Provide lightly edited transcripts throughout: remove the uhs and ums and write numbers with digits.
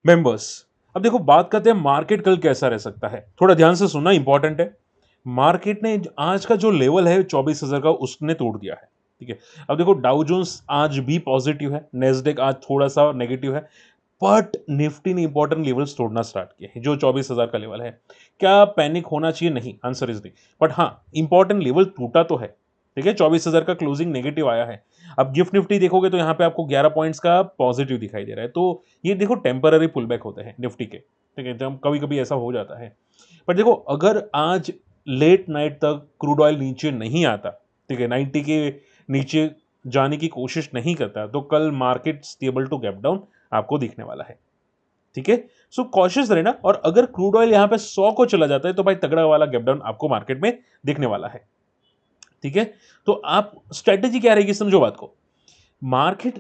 Members, अब देखो बात करते हैं मार्केट कल कैसा रह सकता है, थोड़ा ध्यान से सुनना इंपॉर्टेंट है। मार्केट ने आज का जो लेवल है 24,000 का उसने तोड़ दिया है। ठीक है, अब देखो डाउ जोन्स आज भी पॉजिटिव है, नेस्डेक आज थोड़ा सा नेगेटिव है, बट निफ्टी ने इंपॉर्टेंट लेवल्स तोड़ना स्टार्ट किए हैं जो 24,000 का लेवल है। क्या पैनिक होना चाहिए? नहीं, आंसर इज नहीं। बट हाँ, इंपॉर्टेंट लेवल टूटा तो है। ठीक है, 24,000 का क्लोजिंग नेगेटिव आया है। अब गिफ्ट निफ्टी देखोगे तो यहाँ पे आपको 11 पॉइंट्स का पॉजिटिव दिखाई दे रहा है, तो ये देखो टेम्पररी पुल बैक होते हैं निफ्टी के। ठीक है, जब कभी कभी ऐसा हो जाता है। पर देखो अगर आज लेट नाइट तक क्रूड ऑयल नीचे नहीं आता, ठीक है, 90 के नीचे जाने की कोशिश नहीं करता, तो कल market stable to gap down आपको दिखने वाला है। ठीक है, सो कॉशियस रहना। और अगर क्रूड ऑयल यहां पे 100 को चला जाता है तो भाई तगड़ा वाला गैप डाउन आपको मार्केट में दिखने वाला है। ठीक है, तो आप स्ट्रेटेजी क्या रहेगी, समझो बात को। मार्केट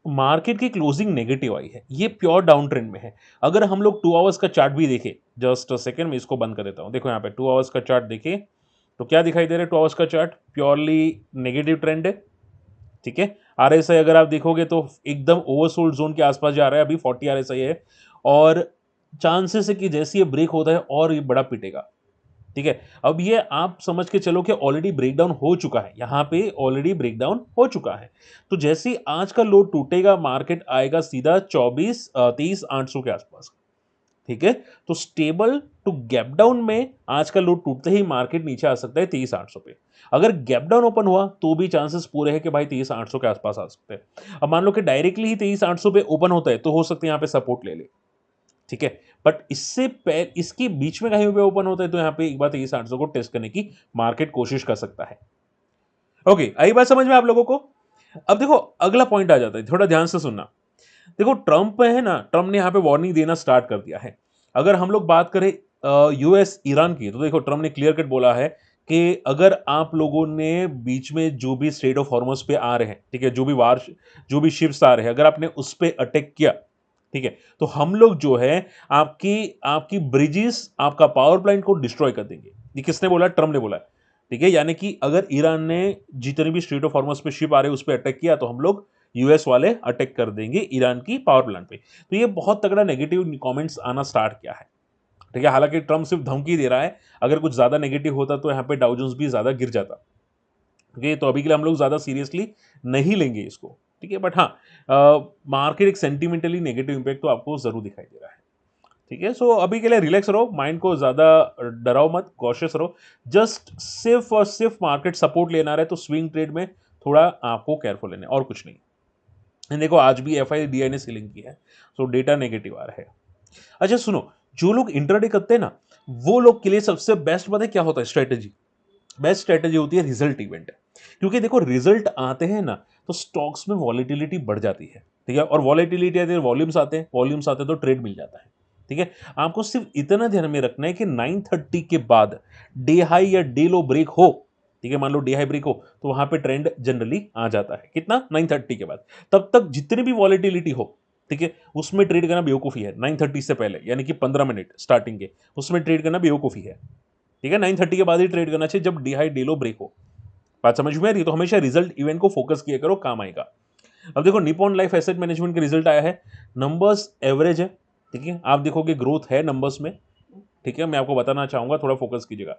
मार्केट की क्लोजिंग नेगेटिव आई है, ये प्योर डाउन ट्रेंड में है। अगर हम लोग 2 आवर्स का चार्ट भी देखें, जस्ट अ सेकंड में इसको बंद कर देता हूं। देखो यहाँ पे 2 आवर्स का चार्ट देखें तो क्या दिखाई दे रहा है? 2 आवर्स का चार्ट प्योरली नेगेटिव ट्रेंड है। ठीक है, आरएसआई अगर आप देखोगे तो एकदम ओवरसोल्ड जोन के आसपास जा रहा है, अभी 40 आरएसआई है। और चांसेस है कि जैसे ये ब्रेक होता है और ये बड़ा पिटेगा। ठीक है, अब ये आप समझ के चलो कि ऑलरेडी ब्रेकडाउन हो चुका है, यहां पे ऑलरेडी ब्रेकडाउन हो चुका है। तो जैसे ही आज का लो टूटेगा मार्केट आएगा सीधा 23,800 के आसपास। ठीक है, तो स्टेबल टू गैप डाउन में आज का लो टूटते ही मार्केट नीचे आ सकता है 23,800 पे। अगर गैप डाउन ओपन हुआ तो भी चांसेस पूरे हैं कि भाई 23,800 के आसपास आ सकते हैं। अब मान लो कि डायरेक्टली ही 23,800 पे ओपन होता है तो हो सकता है यहाँ पे सपोर्ट ले ले। ठीक है, बट इससे पहले इसके बीच में कहीं पे ओपन होता है तो यहाँ पे एक बार 23,800 को टेस्ट करने की मार्केट कोशिश कर सकता है। ओके, आई बात समझ में आप लोगों को? अब देखो अगला पॉइंट आ जाता है, थोड़ा ध्यान से सुनना। देखो ट्रंप है ना, ट्रंप ने यहाँ पे वार्निंग देना स्टार्ट कर दिया है। अगर हम लोग बात करें यूएस ईरान की, तो देखो ट्रंप ने क्लियर कट बोला है कि अगर आप लोगों ने बीच में जो भी स्ट्रेट ऑफ हॉर्मस पे आ रहे हैं, ठीक है, जो भी शिप्स आ रहे हैं, अगर आपने उस पे अटैक किया, ठीक है, तो हम लोग जो है आपकी आपकी ब्रिजेस, आपका पावर प्लांट को डिस्ट्रॉय कर देंगे। ये किसने बोला? ट्रंप ने बोला। ठीक है, यानी कि अगर ईरान ने जितने भी स्ट्रेट ऑफ हॉर्मस पे शिप आ रहे हैं उस पर अटैक किया तो हम लोग यूएस वाले अटैक कर देंगे ईरान की पावर प्लांट पे। तो ये बहुत तगड़ा नेगेटिव कमेंट्स आना स्टार्ट किया है। ठीक है, हालांकि ट्रम्प सिर्फ धमकी दे रहा है, अगर कुछ ज्यादा नेगेटिव होता तो यहाँ पे डाउ जोन्स भी ज्यादा गिर जाता। ठीक है, तो अभी के लिए हम लोग ज्यादा सीरियसली नहीं लेंगे इसको। ठीक है, बट हाँ, मार्केट एक सेंटिमेंटली नेगेटिव इंपैक्ट तो आपको जरूर दिखाई दे रहा है। ठीक है, सो अभी के लिए रिलैक्स रहो, माइंड को ज्यादा डराओ मत, कॉशियस रहो। जस्ट सिर्फ और सिर्फ मार्केट सपोर्ट लेना रहे तो स्विंग ट्रेड में थोड़ा आपको केयरफुल लेना है, और कुछ नहीं। देखो आज भी एफ आई डी आई ने सीलिंग की है, सो डेटा नेगेटिव आ रहा है। अच्छा सुनो, जो लोग इंट्राडे करते हैं ना, वो लोग के लिए सबसे बेस्ट पता है क्या होता है? स्ट्रेटेजी। बेस्ट स्ट्रेटेजी होती है रिजल्ट इवेंट। क्योंकि देखो रिजल्ट आते हैं ना तो स्टॉक्स में वॉलीटिलिटी बढ़ जाती है। ठीक है, और वॉलीटिलिटी आती है, वॉल्यूम्स आते हैं, वॉल्यूम्स आते हैं तो ट्रेड मिल जाता है। ठीक है, आपको सिर्फ इतना ध्यान में रखना है कि 9:30 के बाद डे हाई या डे लो ब्रेक हो। ठीक है, मान लो डे हाई ब्रेक हो तो वहां पे ट्रेंड जनरली आ जाता है, कितना? 9:30 के बाद। तब तक जितनी भी वॉलीटिलिटी हो, ठीक है, उसमें ट्रेड करना बेवकूफ़ी है। 9:30 से पहले यानी कि 15 मिनट स्टार्टिंग के, उसमें ट्रेड करना बेवकूफ़ी है। ठीक है, 9:30 के बाद ही ट्रेड करना चाहिए जब the high day low break हो। बात समझ में आ रही है? तो हमेशा रिजल्ट इवेंट को फोकस किया करो, काम आएगा। अब देखो निपॉन लाइफ एसेट मैनेजमेंट का रिजल्ट आया है, नंबर्स एवरेज है। ठीक है, आप देखोगे ग्रोथ है नंबर्स में। ठीक है, मैं आपको बताना चाहूंगा, थोड़ा फोकस कीजिएगा।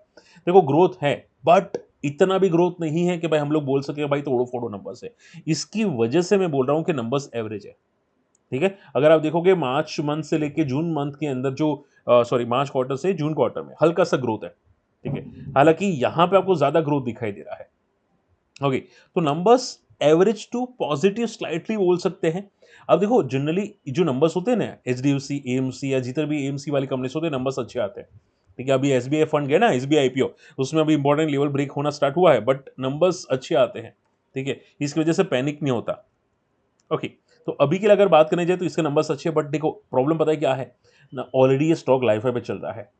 देखो ग्रोथ है, बट इतना भी ग्रोथ नहीं है कि भाई हम लोग बोल सके भाई तोड़ो फोड़ो नंबर्स है। इसकी वजह से मैं बोल रहा हूं कि नंबर्स एवरेज है। ठीक है, अगर आप देखोगे मार्च मंथ से लेके जून मंथ के अंदर जो सॉरी मार्च क्वार्टर से जून क्वार्टर में हल्का सा ग्रोथ है। ठीक है, हालांकि यहां पे आपको ज्यादा ग्रोथ दिखाई दे रहा है। ओके, तो numbers average to positive slightly बोल सकते हैं। अब देखो जनरली जो नंबर्स होते हैं ना, H D F C, AMC या जितने भी एएमसी वाली कंपनीज होते हैं, नंबर्स अच्छे आते हैं। ठीक है, अभी एसबीआई फंड गया ना, एसबीआई आईपीओ, उसमें अभी इंपॉर्टेंट लेवल ब्रेक होना स्टार्ट हुआ है, बट नंबर्स अच्छे आते हैं। ठीक है, इसकी वजह से पैनिक नहीं होता। ओके, तो अभी के लिए अगर बात करने जाए तो इसके नंबर्स अच्छे हैं, बट देखो प्रॉब्लम पता है क्या है ना, ऑलरेडी ये स्टॉक लाइफ पे चल रहा है।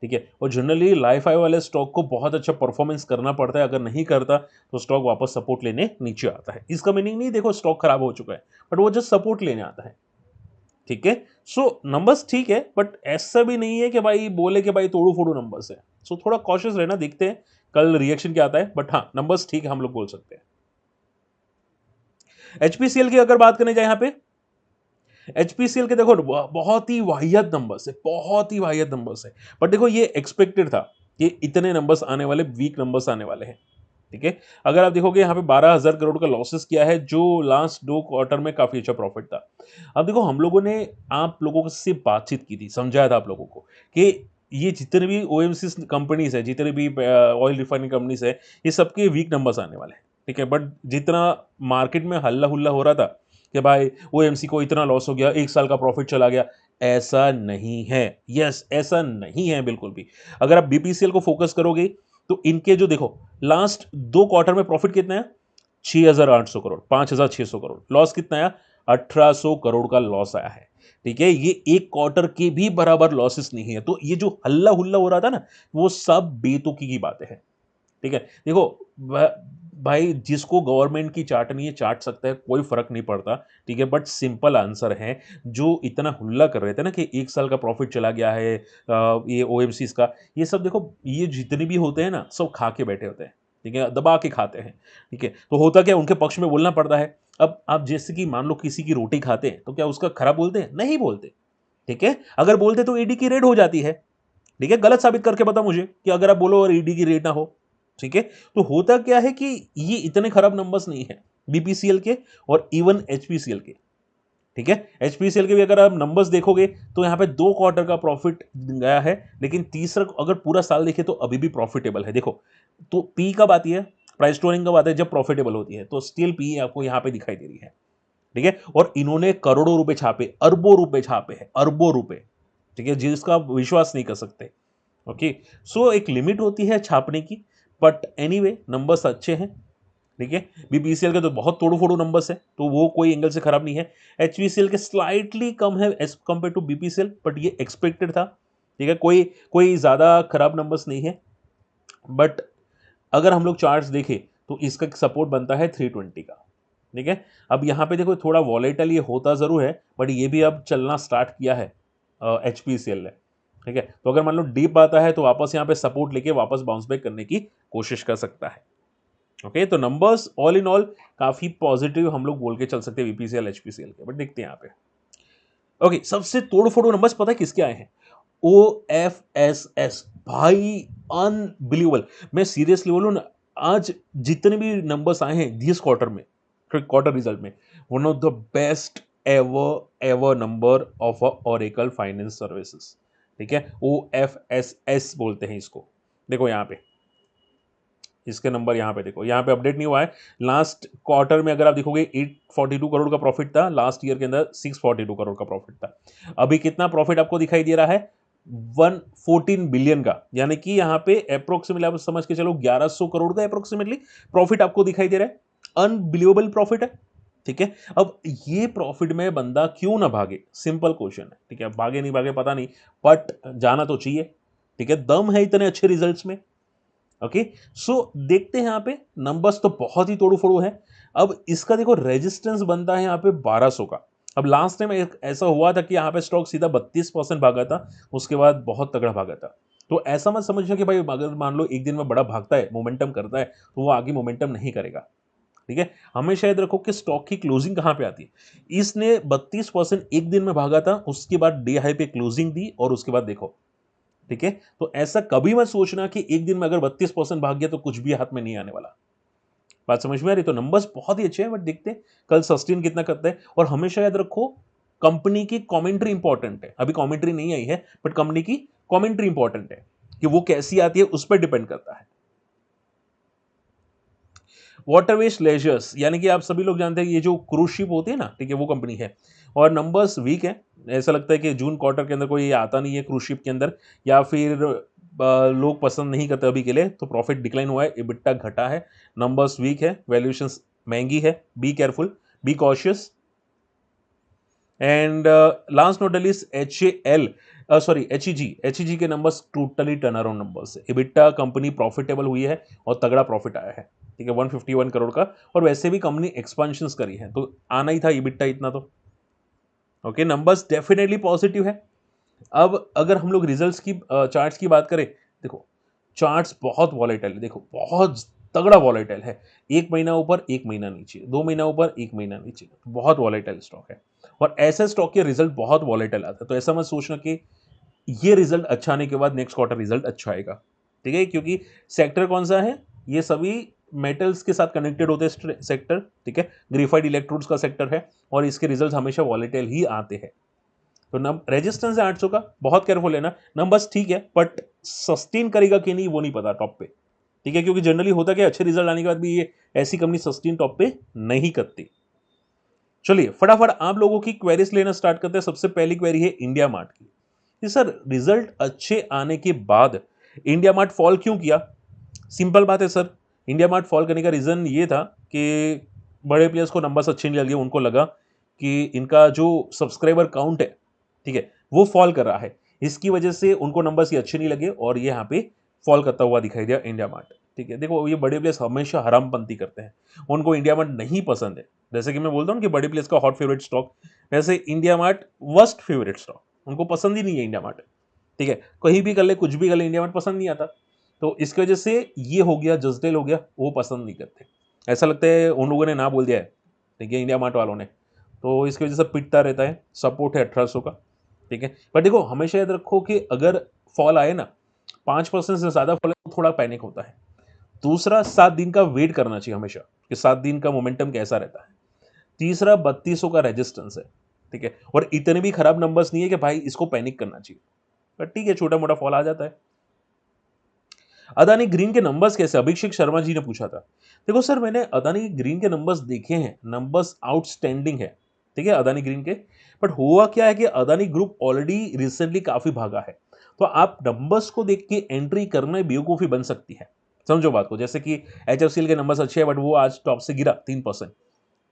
ठीक है, और जनरली लाइफ आई वाले स्टॉक को बहुत अच्छा परफॉर्मेंस करना पड़ता है, अगर नहीं करता तो स्टॉक वापस सपोर्ट लेने नीचे आता है। इसका मीनिंग नहीं देखो स्टॉक खराब हो चुका है, बट वो जस्ट सपोर्ट लेने आता है। ठीक है, सो नंबर्स ठीक है, बट ऐसा भी नहीं है कि भाई बोले कि भाई तोड़ू फोड़ू नंबर्स है। सो थोड़ा कॉशियस रहना, देखते हैं कल रिएक्शन क्या आता है, बट हाँ नंबर्स ठीक है, हम लोग बोल सकते हैं। एचपीसीएल की अगर बात करने जाए यहाँ पे, एचपीसीएल के देखो बहुत ही वाहियात नंबर्स है, बहुत ही वाहियात नंबर्स है, बट देखो ये एक्सपेक्टेड था कि इतने नंबर्स आने वाले, वीक नंबर्स आने वाले हैं। ठीक है, अगर आप देखोगे यहाँ पे 12,000 करोड़ का लॉसेस किया है, जो लास्ट 2 क्वार्टर में काफी अच्छा प्रॉफिट था। अब देखो हम लोगों ने आप लोगों से बातचीत की थी, समझाया था आप लोगों को कि ये जितने भी ओएमसी कंपनीज है, जितने भी ऑयल रिफाइनिंग कंपनीज है, ये सबके वीक नंबर्स आने वाले हैं। ठीक है, बट जितना मार्केट में हल्ला हुल्ला हो रहा था कि भाई ओएमसी को इतना लॉस हो गया, 1 साल का प्रॉफिट चला गया, ऐसा नहीं है। यस, ऐसा नहीं है बिल्कुल भी। अगर आप बीपीसीएल को फोकस करोगे तो इनके जो देखो लास्ट 2 क्वार्टर में प्रॉफिट कितना है, 6,800 करोड़, 5,600 करोड़। लॉस कितना आया, 1,800 करोड़ का लॉस आया है। ठीक है, ये एक क्वार्टर के भी बराबर लॉसेस नहीं है। तो ये जो हल्ला हुल्ला हो रहा था ना, वो सब बेतुकी की बातें हैं। ठीक है, देखो भाई जिसको गवर्नमेंट की चाटनी है चाट सकता है, कोई फर्क नहीं पड़ता। ठीक है, बट सिंपल आंसर है, जो इतना हुल्ला कर रहे थे ना कि 1 साल का प्रॉफिट चला गया है, ये ओएमसीज का, ये सब देखो, ये जितने भी होते हैं ना, सब खा के बैठे होते हैं। ठीक है, दबा के खाते हैं। ठीक है, तो होता क्या, उनके पक्ष में बोलना पड़ता है। अब आप जैसे कि मान लो किसी की रोटी खाते हैं, तो क्या उसका खराब बोलते हैं? नहीं बोलते। ठीक है, अगर बोलते तो ईडी की रेड हो जाती है। ठीक है, गलत साबित करके बता मुझे कि अगर आप बोलो और ईडी की रेट ना हो। ठीक है, तो होता क्या है कि ये इतने खराब नंबर्स नहीं है बीपीसीएल के और इवन एचपीसीएल के। ठीक है, एचपीसीएल के भी अगर आप नंबर्स देखोगे तो यहां पे 2 क्वार्टर का प्रॉफिट गया है, लेकिन तीसरा अगर पूरा साल देखे तो अभी भी प्रॉफिटेबल है। देखो, तो पी कब आती है, प्राइस टू कब आता है, जब प्रॉफिटेबल होती है, तो स्टिल पी आपको यहां पे दिखाई दे रही है। ठीक है, और इन्होंने करोड़ों रुपए छापे, अरबों रुपए छापे हैं, अरबों रुपए। ठीक है, जिसका आप विश्वास नहीं कर सकते। ओके, सो एक लिमिट होती है छापने की, बट एनीवे नंबर्स अच्छे हैं। ठीक है, बीपीसीएल के तो बहुत तोड़ू फोड़ू नंबर्स है, तो वो कोई एंगल से खराब नहीं है। एचपीसीएल के स्लाइटली कम है as compare to BPCL, but ये एक्सपेक्टेड था। ठीक है, कोई कोई ज्यादा खराब नंबर्स नहीं है। बट अगर हम लोग चार्ट्स देखें तो इसका सपोर्ट बनता है 320 का। ठीक है, अब यहाँ पे देखो थोड़ा वॉलेटाइल ये होता जरूर है, बट ये भी अब चलना स्टार्ट किया है एचपीसीएल ने। ठीक है, तो अगर मान लो डीप आता है तो वापस यहाँ पे सपोर्ट लेके वापस बाउंस बैक करने की कोशिश कर सकता है। ओके, तो नंबर्स ऑल इन ऑल काफी पॉजिटिव हम लोग बोल के चल सकते हैं बीपीसीएल एचपीसीएल के, बट देखते हैं यहाँ पे। ओके, सबसे तोड़ फोड़ो नंबर्स पता है किसके आए हैं? ओ एफ एस एस, भाई अनबिलीवेबल। मैं सीरियसली बोलूं ना, आज जितने भी नंबर्स आए हैं दिस क्वार्टर में, क्वार्टर रिजल्ट में, one of the best ever ever number of a Oracle finance services. ठीक है, ओ एफ एस एस बोलते हैं इसको। देखो यहाँ पे इसके नंबर यहाँ पे देखो, यहाँ पे अपडेट नहीं हुआ है। लास्ट क्वार्टर में अगर आप देखोगे 842 करोड़ का प्रॉफिट था, लास्ट ईयर के अंदर 642 करोड़ का प्रॉफिट था। अभी कितना प्रॉफिट आपको दिखाई दे रहा है? 114 बिलियन का, यानी कि यहाँ पे अप्रोक्सीमेटली आप समझ के चलो 1100 करोड़ का अप्रोक्सीमेटली प्रॉफिट आपको दिखाई दे रहा है। अनबिलीवेबल प्रॉफिट है। ठीक है, अब ये प्रॉफिट में बंदा क्यों ना भागे, सिंपल क्वेश्चन है। ठीक है, भागे नहीं भागे पता नहीं, बट जाना तो चाहिए। ठीक है, दम है इतने अच्छे रिजल्ट्स में। ओके, सो देखते हैं यहाँ पे नंबर्स तो बहुत ही तोड़ू फोड़ू है। अब इसका देखो रेजिस्टेंस बनता है यहाँ पे 1200 का। अब लास्ट टाइम ऐसा हुआ था कि यहाँ पे स्टॉक सीधा 32% भागा था, उसके बाद बहुत तगड़ा भागा था। तो ऐसा मत समझना कि भाई अगर मान लो एक दिन में बड़ा भागता है, मोमेंटम करता है, तो वो आगे मोमेंटम नहीं करेगा। ठीक है, हमेशा याद रखो कि स्टॉक की क्लोजिंग कहाँ पे आती है। इसने 32% एक दिन में भागा था, उसके बाद डे हाई पे क्लोजिंग दी, और उसके बाद देखो। ठीक है, तो ऐसा कभी मत सोचना कि एक दिन में अगर 32% भाग गया तो कुछ भी हाथ में नहीं आने वाला। बात समझ में आ रही? तो नंबर्स बहुत ही अच्छे हैं, बट देखते हैं कल सस्टेन कितना करता है। और हमेशा याद रखो, कंपनी की कमेंट्री इंपॉर्टेंट है। अभी कमेंट्री नहीं आई है, बट कंपनी की कमेंट्री इंपॉर्टेंट है कि वो कैसी आती है, उस पर डिपेंड करता है। वाटरवेज लेजर्स, यानी कि आप सभी लोग जानते हैं ये जो क्रूज शिप होती है ना, ठीक है, वो कंपनी है। और नंबर्स वीक है। ऐसा लगता है कि जून क्वार्टर के अंदर कोई ये आता नहीं है क्रूज शिप के अंदर, या फिर लोग पसंद नहीं करते अभी के लिए, तो प्रॉफिट डिक्लाइन हुआ है, EBITDA घटा है, नंबर्स वीक है, वैल्यूएशंस महंगी है। Be careful, be cautious. And last note list HAL, sorry HEG के numbers totally turn around numbers है। EBITDA कंपनी प्रॉफिटेबल हुई है और तगड़ा प्रॉफिट आया है। ठीक है, 151 करोड़ का, और वैसे भी कंपनी एक्सपेंशंस करी है, तो आना ही था EBITDA इतना तो। ओके, नंबर्स डेफिनेटली पॉजिटिव है। अब अगर हम लोग रिजल्ट्स की चार्ट्स की बात करें, देखो चार्ट्स बहुत वॉलेटाइल है, देखो बहुत तगड़ा वॉलेटाइल है, 1 महीना ऊपर 1 महीना नीचे, 2 महीना ऊपर 1 महीना नीचे, बहुत वॉलेटाइल स्टॉक है और ऐसे स्टॉक के रिजल्ट बहुत वॉलेटाइल आता है। तो ऐसा मत सोचना कि ये रिजल्ट अच्छा आने के बाद नेक्स्ट क्वार्टर रिजल्ट अच्छा आएगा, ठीक है, क्योंकि सेक्टर कौन सा है, ये सभी मेटल्स के साथ कनेक्टेड होते हैं सेक्टर, ठीक है, ग्रेफाइट इलेक्ट्रोड्स का सेक्टर है और इसके रिजल्ट हमेशा वॉलेटाइल ही आते हैं। तो नम रेजिस्टेंस है 800 का, बहुत केयरफुल है ना, नंबर्स ठीक है बट सस्टेन करेगा कि नहीं वो नहीं पता टॉप पे, ठीक है, क्योंकि जनरली होता क्या, अच्छे रिजल्ट आने के बाद भी ये ऐसी कंपनी सस्टेन टॉप पे नहीं करती। चलिए फटाफट आप लोगों की क्वेरीज लेना स्टार्ट करते हैं। सबसे पहली क्वेरी है इंडिया मार्ट की कि सर रिजल्ट अच्छे आने के बाद इंडिया मार्ट फॉल क्यों किया। सिंपल बात है सर, इंडिया मार्ट फॉल करने का रीजन ये था कि बड़े प्लेयर्स को नंबर्स अच्छे नहीं लगे, उनको लगा कि इनका जो सब्सक्राइबर काउंट है, ठीक है, वो फॉल कर रहा है, इसकी वजह से उनको नंबर्स ये अच्छे नहीं लगे और ये यहाँ पे फॉल करता हुआ दिखाई दिया इंडिया मार्ट, ठीक है। देखो ये बड़े प्लेयर्स हमेशा हरामपंती करते हैं, उनको इंडिया मार्ट नहीं पसंद है। जैसे कि मैं बोलता हूँ कि बड़े प्लेयर्स का हॉट फेवरेट स्टॉक, वैसे India mart worst favourite stock, उनको पसंद ही नहीं है इंडिया मार्ट, ठीक है, कहीं भी कर ले कुछ भी कर ले इंडिया मार्ट पसंद नहीं आता। तो इसकी वजह से ये हो गया, जजडेल हो गया, वो पसंद नहीं करते, ऐसा लगता है उन लोगों ने ना बोल दिया है, ठीक है, इंडिया मार्ट वालों ने, तो इसकी वजह से पिटता रहता है। सपोर्ट है 1800 का, ठीक है, पर देखो हमेशा याद रखो कि अगर फॉल आए ना 5% से ज़्यादा फॉल तो थोड़ा पैनिक होता है। दूसरा 7 दिन का वेट करना चाहिए हमेशा कि 7 दिन का मोमेंटम कैसा रहता है। तीसरा 3200 का रेजिस्टेंस है, ठीक है, और इतने भी खराब नंबर्स नहीं है कि भाई इसको पैनिक करना चाहिए, पर ठीक है छोटा मोटा फॉल आ जाता है। अदानी ग्रीन के नंबर्स कैसे, अभिषेक शर्मा जी ने पूछा था। देखो सर मैंने अदानी ग्रीन के नंबर्स देखे हैं, नंबर्स आउटस्टैंडिंग है, ठीक है, अदानी ग्रीन के, बट हुआ क्या है कि अदानी ग्रुप ऑलरेडी रिसेंटली काफी भागा है, तो आप नंबर्स को देख के एंट्री करना बेवकूफी बन सकती है। समझो बात को, जैसे कि एचएफसीएल के नंबर्स अच्छे हैं बट वो आज टॉप से गिरा 3%,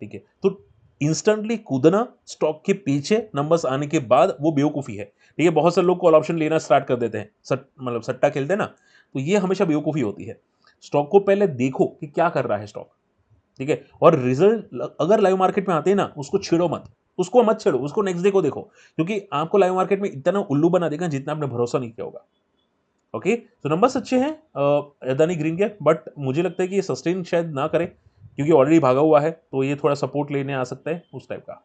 ठीक है, तो इंस्टेंटली कूदना स्टॉक के पीछे नंबर्स आने के बाद वो बेवकूफी है, ठीक है। बहुत सारे लोग कॉल ऑप्शन लेना स्टार्ट कर देते हैं, मतलब सट्टा खेलते हैं ना, तो ये हमेशा बेवकूफी होती है। स्टॉक को पहले देखो कि क्या कर रहा है स्टॉक, ठीक है, और रिजल्ट अगर लाइव मार्केट में आते हैं ना उसको छेड़ो मत, उसको मत छेड़ो, उसको नेक्स्ट डे को देखो, क्योंकि आपको लाइव मार्केट में इतना उल्लू बना देगा जितना आपने भरोसा नहीं किया होगा। ओके, तो नंबर्स अच्छे हैं अदानी ग्रीन के, बट मुझे लगता है कि ये सस्टेन शायद ना करे क्योंकि ऑलरेडी भागा हुआ है, तो ये थोड़ा सपोर्ट लेने आ सकता है उस टाइप का।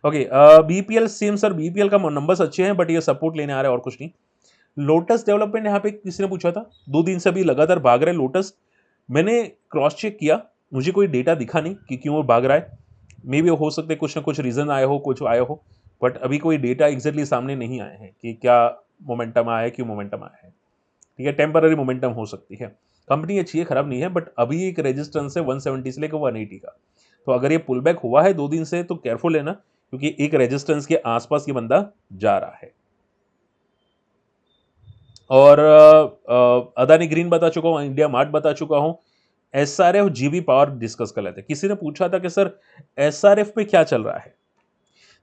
Okay, BPL same sir, BPL का नंबर्स अच्छे हैं बट ये सपोर्ट लेने आ रहा है और कुछ नहीं। लोटस डेवलपमेंट यहाँ पे किसी ने पूछा था, 2 दिन से अभी लगातार भाग रहा है लोटस, मैंने क्रॉस चेक किया, मुझे कोई डेटा दिखा नहीं कि क्यों वो भाग रहा है, मे बी हो सकता है कुछ ना कुछ रीजन आया हो, कुछ आया हो, बट अभी कोई डेटा एग्जैक्टली सामने नहीं आए हैं कि क्या मोमेंटम आया है, क्यों मोमेंटम आया है, ठीक है, टेम्पररी मोमेंटम हो सकती है। कंपनी अच्छी है, खराब नहीं है, बट अभी एक रेजिस्टेंस है 170 से लेकर 180 का, तो अगर ये पुल बैक हुआ है 2 दिन से तो केयरफुल है ना, क्योंकि एक रेजिस्टेंस के आसपास ये बंदा जा रहा है। और अदानी ग्रीन बता चुका हूँ, इंडिया मार्ट बता चुका हूँ, एसआरएफ जीबी पावर डिस्कस कर लेते हैं। किसी ने पूछा था कि सर एसआरएफ पे क्या चल रहा है।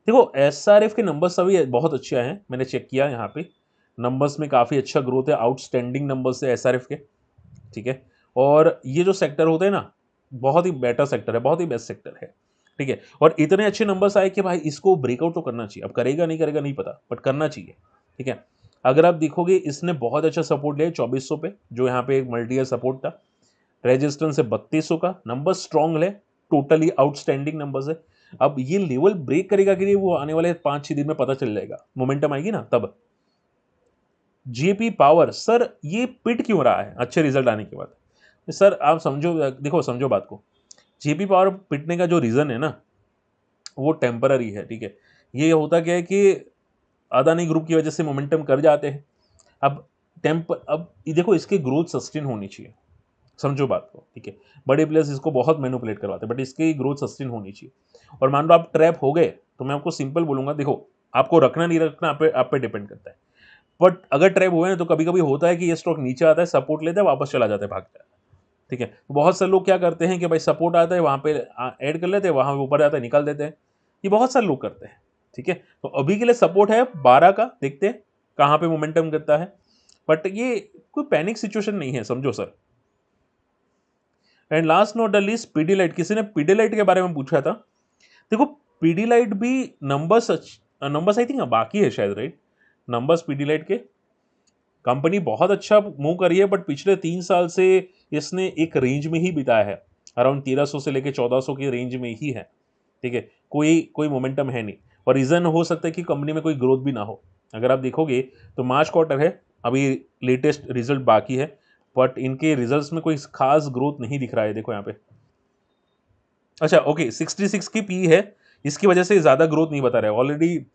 देखो एसआरएफ के नंबर्स अभी बहुत अच्छे आए हैं, मैंने चेक किया यहाँ पे नंबर्स में काफ़ी अच्छा ग्रोथ है, आउटस्टैंडिंग नंबर्स है एसआरएफ के, ठीक है, और ये जो सेक्टर होते हैं ना बहुत ही बेटर सेक्टर है, बहुत ही बेस्ट सेक्टर है, ठीक है, और इतने अच्छे नंबर्स आए कि भाई इसको ब्रेकआउट तो करना चाहिए, अब करेगा नहीं करेगा नहीं पता बट करना चाहिए, ठीक है। अगर आप देखोगे इसने बहुत अच्छा सपोर्ट लिया 2400 पे, जो यहाँ पे एक मल्टी ईयर सपोर्ट था, रेजिस्टेंस है 3200 का, नंबर स्ट्रॉन्ग है, टोटली आउटस्टैंडिंग नंबर्स है। अब ये लेवल ब्रेक करेगा कि नहीं वो आने वाले 5-6 दिन में पता चल जाएगा, मोमेंटम आएगी ना तब। जेपी पावर सर ये पिट क्यों रहा है अच्छे रिजल्ट आने के बाद, सर आप समझो, देखो समझो बात को, जेपी पावर पिटने का जो रीजन है ना वो टेम्पररी है, ठीक है, ये होता क्या है कि अदानी ग्रुप की वजह से मोमेंटम कर जाते हैं, अब ये देखो इसकी ग्रोथ सस्टेन होनी चाहिए, समझो बात को, ठीक है, बड़े प्लेयर्स इसको बहुत मैनिपुलेट करवाते हैं बट इसकी ग्रोथ सस्टेन होनी चाहिए। और मान लो आप ट्रैप हो गए तो मैं आपको सिंपल बोलूंगा, देखो आपको रखना नहीं रखना आप पे डिपेंड करता है, बट अगर ट्रैप हुए ना तो कभी कभी होता है कि ये स्टॉक नीचे आता है, सपोर्ट लेता है, वापस चला जाता है, भागता है, ठीक है। तो बहुत सारे लोग क्या करते हैं कि भाई सपोर्ट आता है वहाँ पे ऐड कर लेते हैं, वहाँ ऊपर आता है निकाल देते हैं, ये बहुत सारे लोग करते हैं, ठीक है। तो अभी के लिए सपोर्ट है 12 का, देखते हैं कहाँ पे मोमेंटम करता है, बट ये कोई पैनिक सिचुएशन नहीं है, समझो sir. And last not the least Pidilite, किसी ने पीडीलाइट के बारे में पूछा था। देखो पीडीलाइट भी नंबर्स आई थिंक बाकी है शायद, राइट, नंबर्स पीडीलाइट के कंपनी बहुत अच्छा मूव कर रही है, बट पिछले 3 साल से इसने एक रेंज में ही बिताया है, अराउंड 1300 से लेके 1400 की रेंज में ही है, ठीक है? कोई कोई मोमेंटम है नहीं, और रीज़न हो सकता है कि कंपनी में कोई ग्रोथ भी ना हो। अगर आप देखोगे तो मार्च क्वार्टर है, अभी लेटेस्ट रिजल्ट बाकी है, बट इनके रिजल्ट्स में कोई खास ग्रोथ नहीं दिख रहा है, देखो यहाँ पे। अच्छा, ओके, 66 की पी है, इसकी वजह से ज़्यादा ग्रोथ नहीं बता रहा है, ऑलरेडी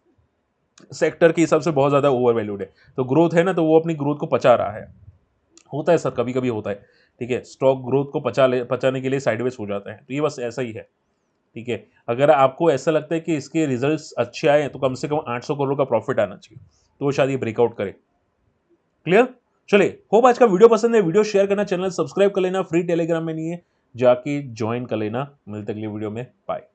सेक्टर के हिसाब से बहुत ज़्यादा ओवर वैल्यूड है, तो ग्रोथ है ना, तो वो अपनी ग्रोथ को पचा रहा है। होता है सर, कभी कभी होता है, ठीक है? स्टॉक ग्रोथ को पचाने के लिए साइडवेज हो जाता है, तो ये बस ऐसा ही है, ठीक है? अगर आपको ऐसा लगता है कि इसके रिजल्ट्स अच्छे आए हैं, तो कम से कम 800 करोड़ का प्रॉफिट आना चाहिए, तो शायद ये ब्रेकआउट करे। क्लियर? चलिए, होप आज का वीडियो पसंद है, वीडियो शेयर करना, चैनल सब्सक्राइब कर लेना, फ्री टेलीग्राम में नहीं है, जाके ज्वाइन कर लेना। मिलते अगले वीडियो में, बाय।